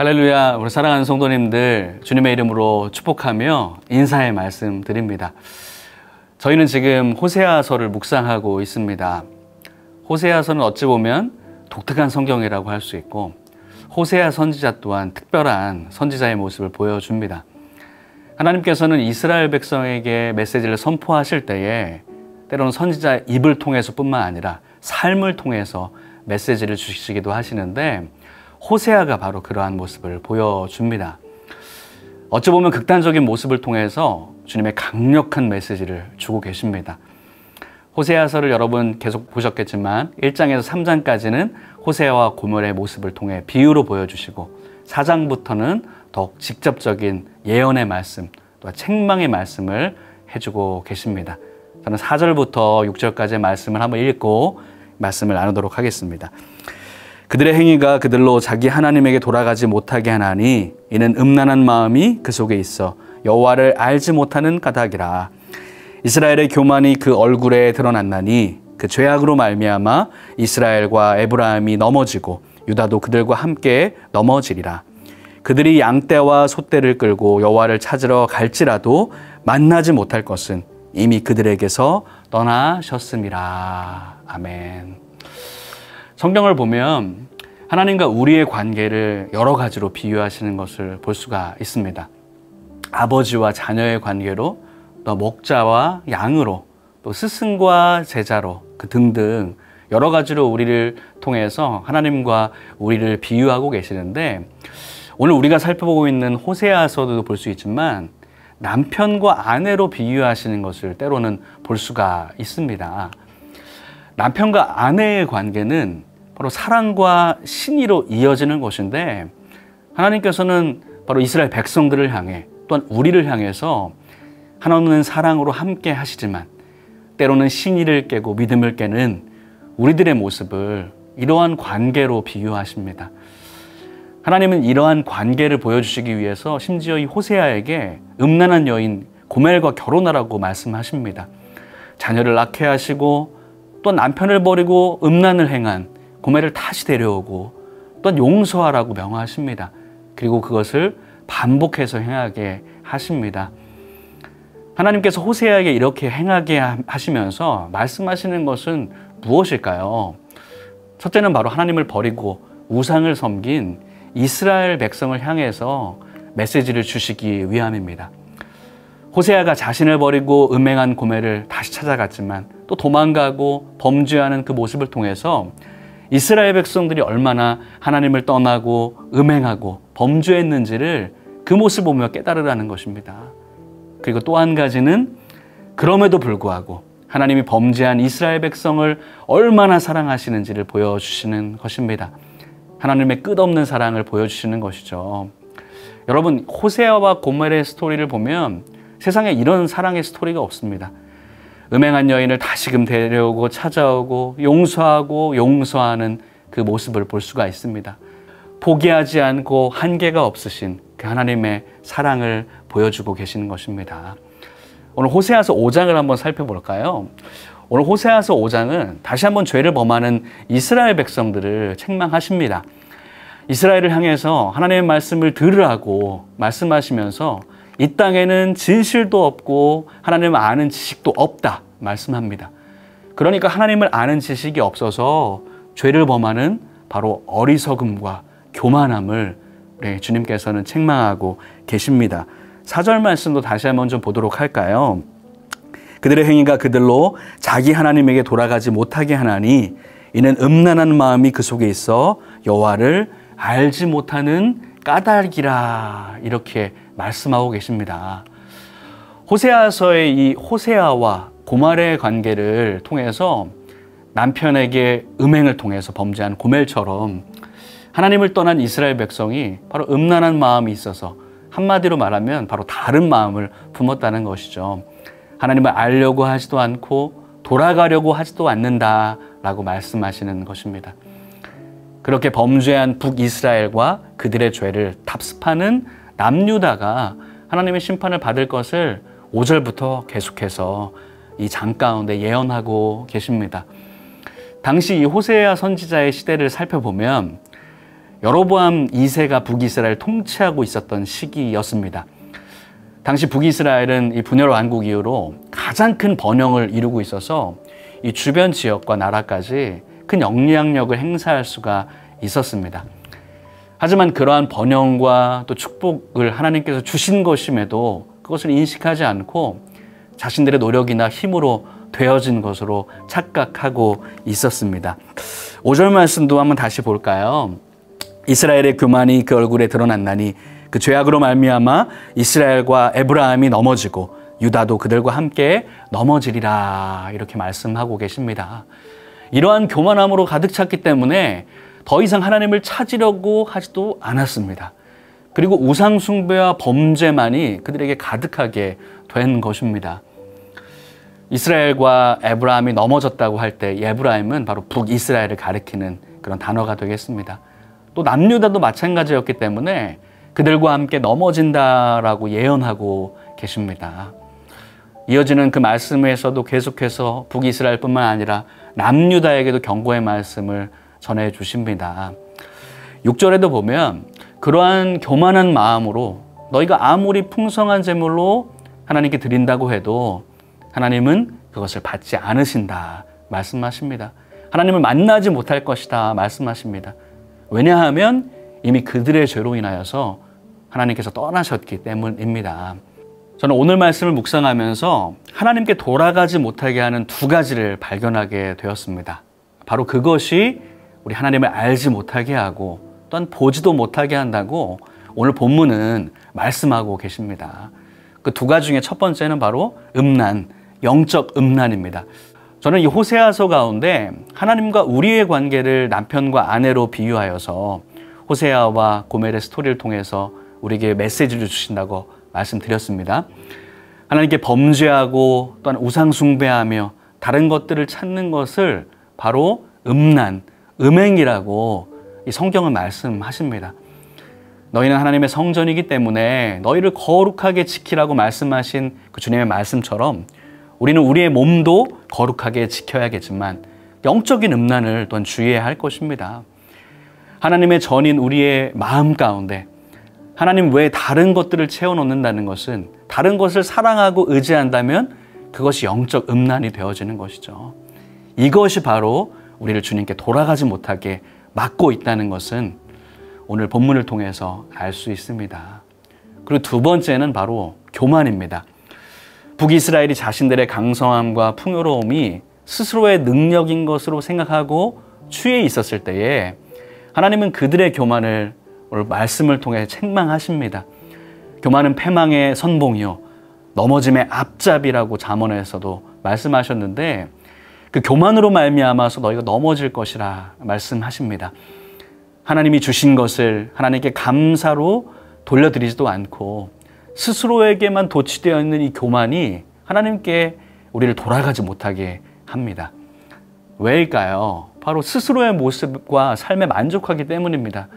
할렐루야. 우리 사랑하는 성도님들, 주님의 이름으로 축복하며 인사의 말씀 드립니다. 저희는 지금 호세아서를 묵상하고 있습니다. 호세아서는 어찌 보면 독특한 성경이라고 할 수 있고, 호세아 선지자 또한 특별한 선지자의 모습을 보여줍니다. 하나님께서는 이스라엘 백성에게 메시지를 선포하실 때에 때로는 선지자의 입을 통해서 뿐만 아니라 삶을 통해서 메시지를 주시기도 하시는데, 호세아가 바로 그러한 모습을 보여줍니다. 어찌 보면 극단적인 모습을 통해서 주님의 강력한 메시지를 주고 계십니다. 호세아서를 여러분 계속 보셨겠지만 1장에서 3장까지는 호세아와 고멜의 모습을 통해 비유로 보여주시고, 4장부터는 더욱 직접적인 예언의 말씀, 또 책망의 말씀을 해주고 계십니다. 저는 4절부터 6절까지의 말씀을 한번 읽고 말씀을 나누도록 하겠습니다. 그들의 행위가 그들로 자기 하나님에게 돌아가지 못하게 하나니 이는 음란한 마음이 그 속에 있어 여호와를 알지 못하는 까닭이라. 이스라엘의 교만이 그 얼굴에 드러났나니 그 죄악으로 말미암아 이스라엘과 에브라임이 넘어지고 유다도 그들과 함께 넘어지리라. 그들이 양떼와 소떼를 끌고 여호와를 찾으러 갈지라도 만나지 못할 것은 이미 그들에게서 떠나셨음이라. 아멘. 성경을 보면 하나님과 우리의 관계를 여러 가지로 비유하시는 것을 볼 수가 있습니다. 아버지와 자녀의 관계로, 또 목자와 양으로, 또 스승과 제자로, 그 등등 여러 가지로 우리를 통해서 하나님과 우리를 비유하고 계시는데, 오늘 우리가 살펴보고 있는 호세아서도 볼 수 있지만 남편과 아내로 비유하시는 것을 때로는 볼 수가 있습니다. 남편과 아내의 관계는 바로 사랑과 신의로 이어지는 것인데, 하나님께서는 바로 이스라엘 백성들을 향해 또한 우리를 향해서 한없는 사랑으로 함께 하시지만 때로는 신의를 깨고 믿음을 깨는 우리들의 모습을 이러한 관계로 비유하십니다. 하나님은 이러한 관계를 보여주시기 위해서 심지어 이 호세아에게 음란한 여인 고멜과 결혼하라고 말씀하십니다. 자녀를 낳게 하시고 또 남편을 버리고 음란을 행한 고멜을 다시 데려오고 또 용서하라고 명하십니다. 그리고 그것을 반복해서 행하게 하십니다. 하나님께서 호세아에게 이렇게 행하게 하시면서 말씀하시는 것은 무엇일까요? 첫째는 바로 하나님을 버리고 우상을 섬긴 이스라엘 백성을 향해서 메시지를 주시기 위함입니다. 호세아가 자신을 버리고 음행한 고멜을 다시 찾아갔지만 또 도망가고 범죄하는 그 모습을 통해서 이스라엘 백성들이 얼마나 하나님을 떠나고 음행하고 범죄했는지를 그 모습을 보며 깨달으라는 것입니다. 그리고 또 한 가지는 그럼에도 불구하고 하나님이 범죄한 이스라엘 백성을 얼마나 사랑하시는지를 보여주시는 것입니다. 하나님의 끝없는 사랑을 보여주시는 것이죠. 여러분, 호세아와 고멜의 스토리를 보면 세상에 이런 사랑의 스토리가 없습니다. 음행한 여인을 다시금 데려오고 찾아오고 용서하고 용서하는 그 모습을 볼 수가 있습니다. 포기하지 않고 한계가 없으신 그 하나님의 사랑을 보여주고 계시는 것입니다. 오늘 호세아서 5장을 한번 살펴볼까요? 오늘 호세아서 5장은 다시 한번 죄를 범하는 이스라엘 백성들을 책망하십니다. 이스라엘을 향해서 하나님의 말씀을 들으라고 말씀하시면서 이 땅에는 진실도 없고 하나님을 아는 지식도 없다 말씀합니다. 그러니까 하나님을 아는 지식이 없어서 죄를 범하는 바로 어리석음과 교만함을 주님께서는 책망하고 계십니다. 4절 말씀도 다시 한번 좀 보도록 할까요? 그들의 행위가 그들로 자기 하나님에게 돌아가지 못하게 하나니 이는 음란한 마음이 그 속에 있어 여호와를 알지 못하는 까닭이라. 이렇게 말씀하고 계십니다. 호세아서의 이 호세아와 고멜의 관계를 통해서 남편에게 음행을 통해서 범죄한 고멜처럼 하나님을 떠난 이스라엘 백성이 바로 음란한 마음이 있어서, 한마디로 말하면 바로 다른 마음을 품었다는 것이죠. 하나님을 알려고 하지도 않고 돌아가려고 하지도 않는다라고 말씀하시는 것입니다. 그렇게 범죄한 북이스라엘과 그들의 죄를 답습하는 남유다가 하나님의 심판을 받을 것을 5절부터 계속해서 이 장 가운데 예언하고 계십니다. 당시 이 호세아 선지자의 시대를 살펴보면 여로보암 2세가 북이스라엘을 통치하고 있었던 시기였습니다. 당시 북이스라엘은 이 분열 왕국 이후로 가장 큰 번영을 이루고 있어서 이 주변 지역과 나라까지 큰 영향력을 행사할 수가 있었습니다. 하지만 그러한 번영과 또 축복을 하나님께서 주신 것임에도 그것을 인식하지 않고 자신들의 노력이나 힘으로 되어진 것으로 착각하고 있었습니다. 5절 말씀도 한번 다시 볼까요? 이스라엘의 교만이 그 얼굴에 드러났나니 그 죄악으로 말미암아 이스라엘과 에브라임이 넘어지고 유다도 그들과 함께 넘어지리라, 이렇게 말씀하고 계십니다. 이러한 교만함으로 가득 찼기 때문에 더 이상 하나님을 찾으려고 하지도 않았습니다. 그리고 우상 숭배와 범죄만이 그들에게 가득하게 된 것입니다. 이스라엘과 에브라임이 넘어졌다고 할 때 에브라임은 바로 북이스라엘을 가리키는 그런 단어가 되겠습니다. 또 남유다도 마찬가지였기 때문에 그들과 함께 넘어진다라고 예언하고 계십니다. 이어지는 그 말씀에서도 계속해서 북이스라엘뿐만 아니라 남유다에게도 경고의 말씀을 전해 주십니다. 6절에도 보면 그러한 교만한 마음으로 너희가 아무리 풍성한 제물로 하나님께 드린다고 해도 하나님은 그것을 받지 않으신다 말씀하십니다. 하나님을 만나지 못할 것이다 말씀하십니다. 왜냐하면 이미 그들의 죄로 인하여서 하나님께서 떠나셨기 때문입니다. 저는 오늘 말씀을 묵상하면서 하나님께 돌아가지 못하게 하는 두 가지를 발견하게 되었습니다. 바로 그것이 우리 하나님을 알지 못하게 하고 또한 보지도 못하게 한다고 오늘 본문은 말씀하고 계십니다. 그 두 가지 중에 첫 번째는 바로 음란, 영적 음란입니다. 저는 이 호세아서 가운데 하나님과 우리의 관계를 남편과 아내로 비유하여서 호세아와 고멜의 스토리를 통해서 우리에게 메시지를 주신다고 말씀드렸습니다. 하나님께 범죄하고 또한 우상 숭배하며 다른 것들을 찾는 것을 바로 음란, 음행이라고 이 성경은 말씀하십니다. 너희는 하나님의 성전이기 때문에 너희를 거룩하게 지키라고 말씀하신 그 주님의 말씀처럼 우리는 우리의 몸도 거룩하게 지켜야겠지만 영적인 음란을 또한 주의해야 할 것입니다. 하나님의 전인 우리의 마음 가운데 하나님 외에 다른 것들을 채워놓는다는 것은 다른 것을 사랑하고 의지한다면 그것이 영적 음란이 되어지는 것이죠. 이것이 바로 우리를 주님께 돌아가지 못하게 막고 있다는 것은 오늘 본문을 통해서 알 수 있습니다. 그리고 두 번째는 바로 교만입니다. 북이스라엘이 자신들의 강성함과 풍요로움이 스스로의 능력인 것으로 생각하고 취해 있었을 때에 하나님은 그들의 교만을 오늘 말씀을 통해 책망하십니다. 교만은 패망의 선봉이요 넘어짐의 앞잡이라고 잠언에서도 말씀하셨는데 그 교만으로 말미암아서 너희가 넘어질 것이라 말씀하십니다. 하나님이 주신 것을 하나님께 감사로 돌려드리지도 않고 스스로에게만 도취되어 있는 이 교만이 하나님께 우리를 돌아가지 못하게 합니다. 왜일까요? 바로 스스로의 모습과 삶에 만족하기 때문입니다.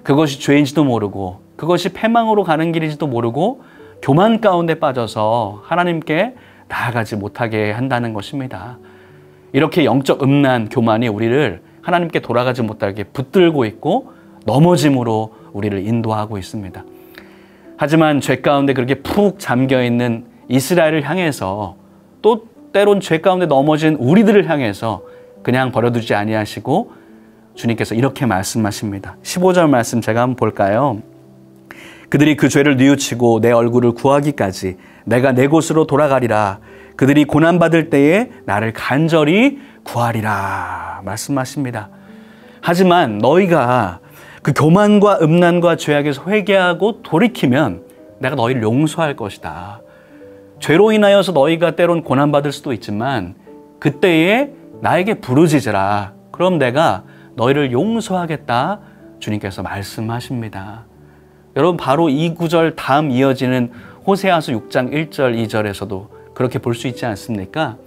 그것이 죄인지도 모르고 그것이 패망으로 가는 길인지도 모르고 교만 가운데 빠져서 하나님께 나아가지 못하게 한다는 것입니다. 이렇게 영적 음란, 교만이 우리를 하나님께 돌아가지 못하게 붙들고 있고 넘어짐으로 우리를 인도하고 있습니다. 하지만 죄 가운데 그렇게 푹 잠겨있는 이스라엘을 향해서 또 때론 죄 가운데 넘어진 우리들을 향해서 그냥 버려두지 아니하시고 주님께서 이렇게 말씀하십니다. 15절 말씀 제가 한번 볼까요? 그들이 그 죄를 뉘우치고 내 얼굴을 구하기까지 내가 내 곳으로 돌아가리라. 그들이 고난받을 때에 나를 간절히 구하리라 말씀하십니다. 하지만 너희가 그 교만과 음란과 죄악에서 회개하고 돌이키면 내가 너희를 용서할 것이다. 죄로 인하여서 너희가 때론 고난받을 수도 있지만 그때에 나에게 부르짖으라. 그럼 내가 너희를 용서하겠다. 주님께서 말씀하십니다. 여러분 바로 이 구절 다음 이어지는 호세아서 6장 1절 2절에서도 그렇게 볼 수 있지 않습니까?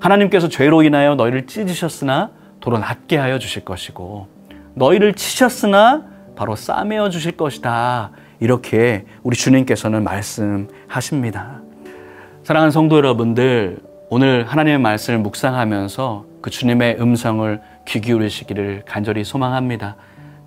하나님께서 죄로 인하여 너희를 찢으셨으나 도로 낫게 하여 주실 것이고 너희를 치셨으나 바로 싸매어 주실 것이다. 이렇게 우리 주님께서는 말씀하십니다. 사랑하는 성도 여러분들, 오늘 하나님의 말씀을 묵상하면서 그 주님의 음성을 귀 기울이시기를 간절히 소망합니다.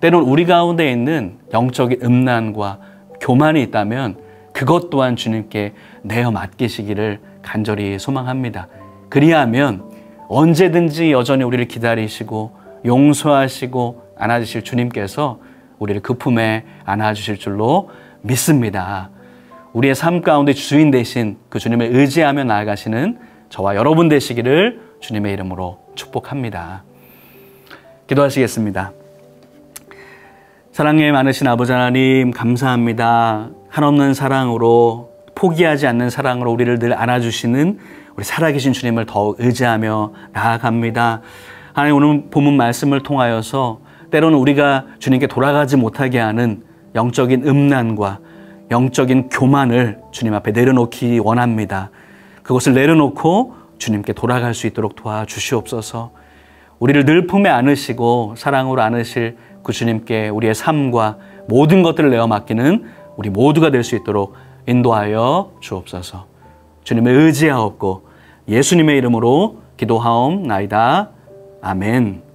때론 우리 가운데 있는 영적인 음란과 교만이 있다면 그것 또한 주님께 내어 맡기시기를 간절히 소망합니다. 그리하면 언제든지 여전히 우리를 기다리시고 용서하시고 안아주실 주님께서 우리를 그 품에 안아주실 줄로 믿습니다. 우리의 삶 가운데 주인 되신 그 주님을 의지하며 나아가시는 저와 여러분 되시기를 주님의 이름으로 축복합니다. 기도하시겠습니다. 사랑에 많으신 아버지 하나님 감사합니다. 한없는 사랑으로 포기하지 않는 사랑으로 우리를 늘 안아주시는 우리 살아계신 주님을 더욱 의지하며 나아갑니다. 하나님 오늘 본문 말씀을 통하여서 때로는 우리가 주님께 돌아가지 못하게 하는 영적인 음란과 영적인 교만을 주님 앞에 내려놓기 원합니다. 그것을 내려놓고 주님께 돌아갈 수 있도록 도와주시옵소서. 우리를 늘 품에 안으시고 사랑으로 안으실 그 주님께 우리의 삶과 모든 것들을 내어 맡기는 우리 모두가 될 수 있도록 인도하여 주옵소서. 주님을 의지하옵고 예수님의 이름으로 기도하옵나이다. 아멘.